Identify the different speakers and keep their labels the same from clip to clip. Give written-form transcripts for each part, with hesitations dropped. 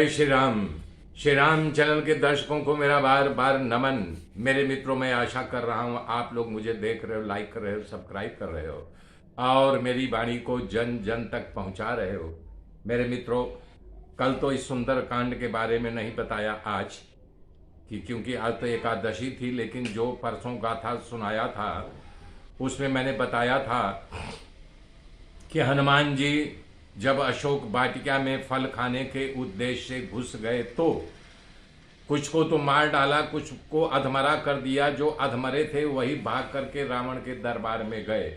Speaker 1: जय श्री राम। श्री राम चैनल के दर्शकों को मेरा बार बार नमन। मेरे मित्रों, मैं आशा कर रहा हूँ आप लोग मुझे देख रहे हो, लाइक कर रहे हो, सब्सक्राइब कर रहे हो और मेरी वाणी को जन जन तक पहुँचा रहे हो। मेरे मित्रों, कल तो इस सुंदर कांड के बारे में नहीं बताया आज क्योंकि आज तो एकादशी थी, लेकिन जो परसों गाथा सुनाया था उसमें मैंने बताया था कि हनुमान जी जब अशोक वाटिका में फल खाने के उद्देश्य से घुस गए तो कुछ को तो मार डाला, कुछ को अधमरा कर दिया। जो अधमरे थे वही भाग करके रावण के दरबार में गए।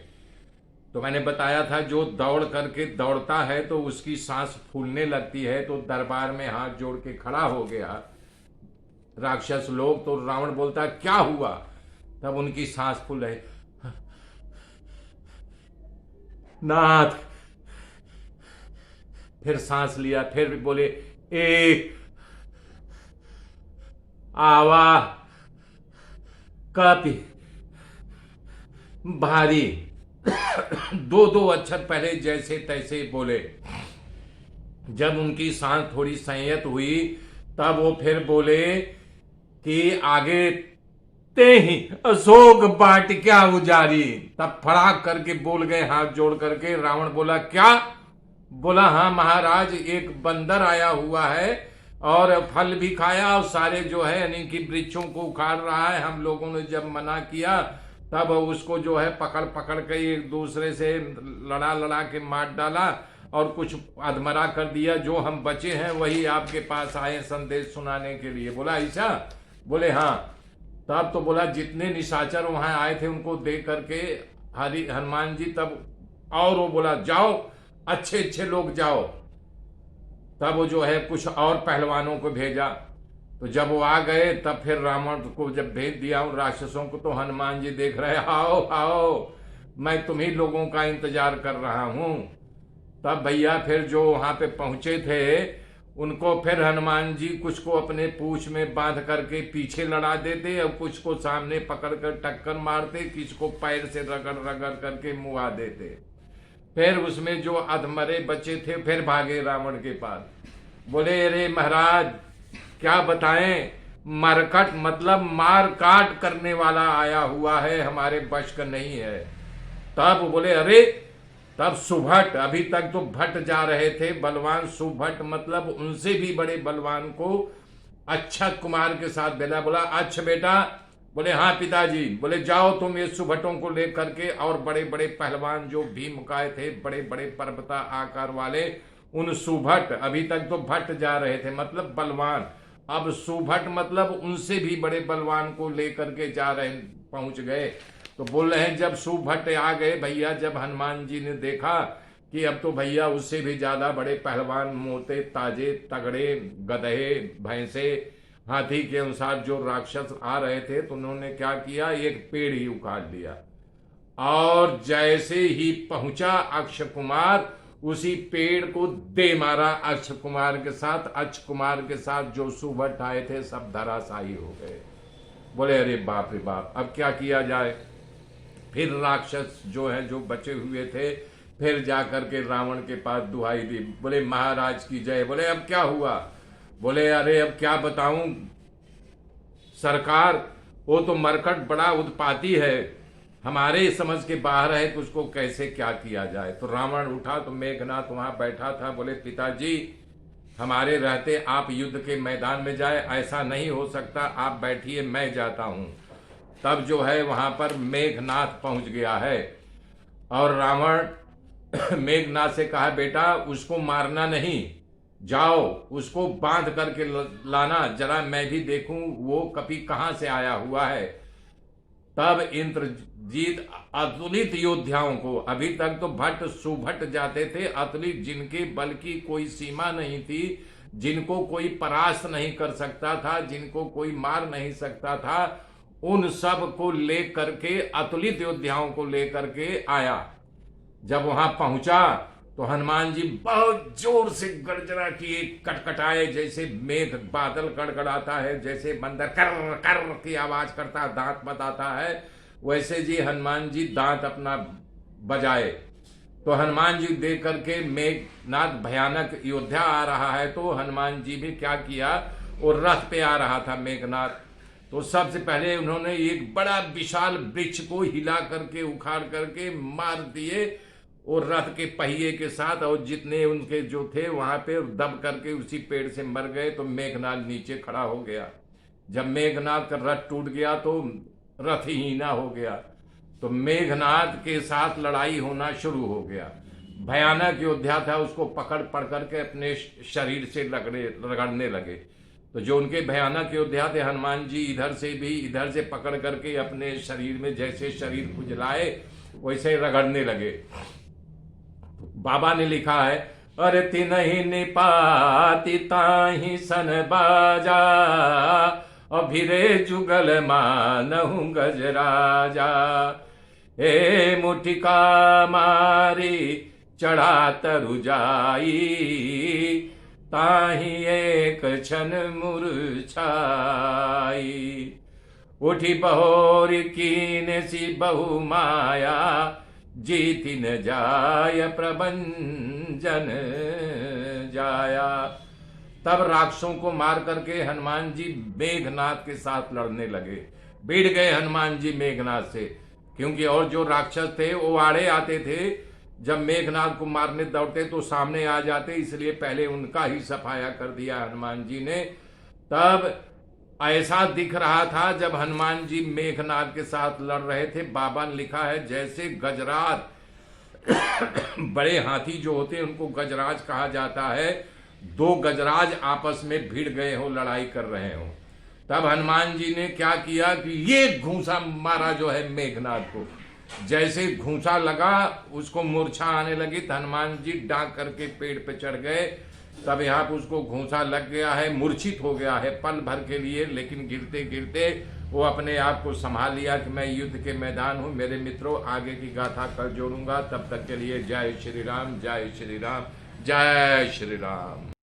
Speaker 1: तो मैंने बताया था जो दौड़ करके दौड़ता है तो उसकी सांस फूलने लगती है, तो दरबार में हाथ जोड़ के खड़ा हो गया राक्षस लोग। तो रावण बोलता क्या हुआ? तब उनकी सांस फूल रही, नाथ। फिर सांस लिया, फिर बोले एक आवा कापी भारी। दो दो अक्षर पहले जैसे तैसे बोले। जब उनकी सांस थोड़ी संयत हुई तब वो फिर बोले कि आगे ते ही अशोक वाटिका उजारी। तब फड़ाक करके बोल गए हाथ जोड़ करके। रावण बोला क्या? बोला हाँ महाराज, एक बंदर आया हुआ है और फल भी खाया और सारे जो है यानी कि वृक्षों को उखाड़ रहा है। हम लोगों ने जब मना किया तब उसको जो है पकड़ पकड़ के एक दूसरे से लड़ा लड़ा के मार डाला और कुछ अधमरा कर दिया। जो हम बचे हैं वही आपके पास आए संदेश सुनाने के लिए। बोला ऐसा? बोले हाँ। तब तो बोला जितने निशाचर वहां आए थे उनको देख करके हनुमान जी तब और वो बोला जाओ अच्छे अच्छे लोग जाओ। तब वो जो है कुछ और पहलवानों को भेजा। तो जब वो आ गए तब फिर रावण को जब भेज दिया उन राक्षसों को, तो हनुमान जी देख रहे आओ आओ, मैं तुम्ही लोगों का इंतजार कर रहा हूं। तब भैया फिर जो वहां पे पहुंचे थे उनको फिर हनुमान जी कुछ को अपने पूंछ में बांध करके पीछे लड़ा देते और कुछ को सामने पकड़ कर टक्कर मारते, किसी को पैर से रगड़ रगड़ करके मुआ देते। फिर उसमें जो अधमरे बचे थे फिर भागे रावण के पास। बोले अरे महाराज क्या बताएं, मरकट मतलब मार काट करने वाला आया हुआ है, हमारे बश का नहीं है। तब बोले अरे, तब सुभट, अभी तक तो भट्ट जा रहे थे बलवान, सुभट मतलब उनसे भी बड़े बलवान को अक्षत कुमार के साथ भेजा। बोला अच्छा बेटा। बोले हाँ पिताजी। बोले जाओ तुम ये सुभटों को लेकर के, और बड़े बड़े पहलवान जो भीमकाय थे बड़े बड़े पर्वता आकार वाले, उन सुभट, अभी तक तो भट्ट जा रहे थे मतलब बलवान, अब सुभट मतलब उनसे भी बड़े बलवान को लेकर के जा रहे, पहुंच गए। तो बोल रहे हैं जब सुभट आ गए भैया, जब हनुमान जी ने देखा कि अब तो भैया उससे भी ज्यादा बड़े पहलवान, मोटे ताजे तगड़े गधे भैंसे हाथी के अनुसार जो राक्षस आ रहे थे, तो उन्होंने क्या किया, एक पेड़ ही उखाड़ लिया और जैसे ही पहुंचा अक्ष कुमार उसी पेड़ को दे मारा अक्ष कुमार के साथ। अक्ष कुमार के साथ जो सुभट आए थे सब धराशायी हो गए। बोले अरे बाप रे बाप, अब क्या किया जाए? फिर राक्षस जो है जो बचे हुए थे फिर जाकर के रावण के पास दुहाई दी। बोले महाराज की जय। बोले अब क्या हुआ? बोले अरे अब क्या बताऊं सरकार, वो तो मरकट बड़ा उत्पाती है, हमारे समझ के बाहर है, तो उसको कैसे क्या किया जाए। तो रावण उठा तो मेघनाथ वहां बैठा था। बोले पिताजी हमारे रहते आप युद्ध के मैदान में जाए, ऐसा नहीं हो सकता, आप बैठिए मैं जाता हूं। तब जो है वहां पर मेघनाथ पहुंच गया है और रावण मेघनाथ से कहा बेटा उसको मारना नहीं, जाओ उसको बांध करके लाना, जरा मैं भी देखूं वो कभी कहां से आया हुआ है। तब इंद्रजीत अतुलित योद्धाओं को, अभी तक तो भट्ट सुभट जाते थे, अतुलित जिनके बल की कोई सीमा नहीं थी, जिनको कोई परास्त नहीं कर सकता था, जिनको कोई मार नहीं सकता था, उन सब को लेकर के, अतुलित योद्धाओं को लेकर के आया। जब वहां पहुंचा तो हनुमान जी बहुत जोर से गर्जना किए, कटकटाए, जैसे मेघ बादल गड़गड़ाता है, जैसे बंदर कर कर की आवाज करता है, दांत बताता है, वैसे जी हनुमान जी दांत अपना बजाए तो हनुमान जी देख करके मेघनाद भयानक योद्धा आ रहा है, तो हनुमान जी भी क्या किया, और रथ पे आ रहा था मेघनाद। तो सबसे पहले उन्होंने एक बड़ा विशाल वृक्ष को हिला करके उखाड़ करके मार दिए, और रथ के पहिए के साथ, और जितने उनके जो थे वहां पे दब करके उसी पेड़ से मर गए। तो मेघनाद नीचे खड़ा हो गया। जब मेघनाद का रथ टूट गया तो रथ हीना हो गया। तो मेघनाद के साथ लड़ाई होना शुरू हो गया। भयानक योद्धा था, उसको पकड़ करके अपने शरीर से रगड़ने लगे। तो जो उनके भयानक योद्धा थे, हनुमान जी इधर से भी इधर से पकड़ करके अपने शरीर में जैसे शरीर खुजलाए वैसे रगड़ने लगे। बाबा ने लिखा है, अरे तिनहि निपाति ताहि सन बाजा, अभिरे जुगल मानहु गजराजा। हे मुठिका मारी चढ़ा तरु जाई, ताहि एक क्षण मुरझाई। उठी बहोर कीन सी बहु माया, जीति न जाय प्रभंजन जाया। तब राक्षसों को मार करके हनुमान जी मेघनाद के साथ लड़ने लगे। भिड़ गए हनुमान जी मेघनाद से, क्योंकि और जो राक्षस थे वो आड़े आते थे। जब मेघनाद को मारने दौड़ते तो सामने आ जाते, इसलिए पहले उनका ही सफाया कर दिया हनुमान जी ने। तब ऐसा दिख रहा था जब हनुमान जी मेघनाद के साथ लड़ रहे थे, बाबा ने लिखा है जैसे गजराज बड़े हाथी जो होते हैं उनको गजराज कहा जाता है, दो गजराज आपस में भिड़ गए हो, लड़ाई कर रहे हो। तब हनुमान जी ने क्या किया कि ये घूंसा मारा जो है मेघनाद को। जैसे घूंसा लगा उसको मूर्छा आने लगी, तो हनुमान जी डांक करके पेड़ पे चढ़ गए। तब यहाँ पे उसको घूंसा लग गया है, मूर्छित हो गया है पल भर के लिए, लेकिन गिरते गिरते वो अपने आप को संभाल लिया कि मैं युद्ध के मैदान हूँ। मेरे मित्रों, आगे की गाथा कल जोड़ूंगा, तब तक के लिए जय श्री राम, जय श्री राम, जय श्री राम।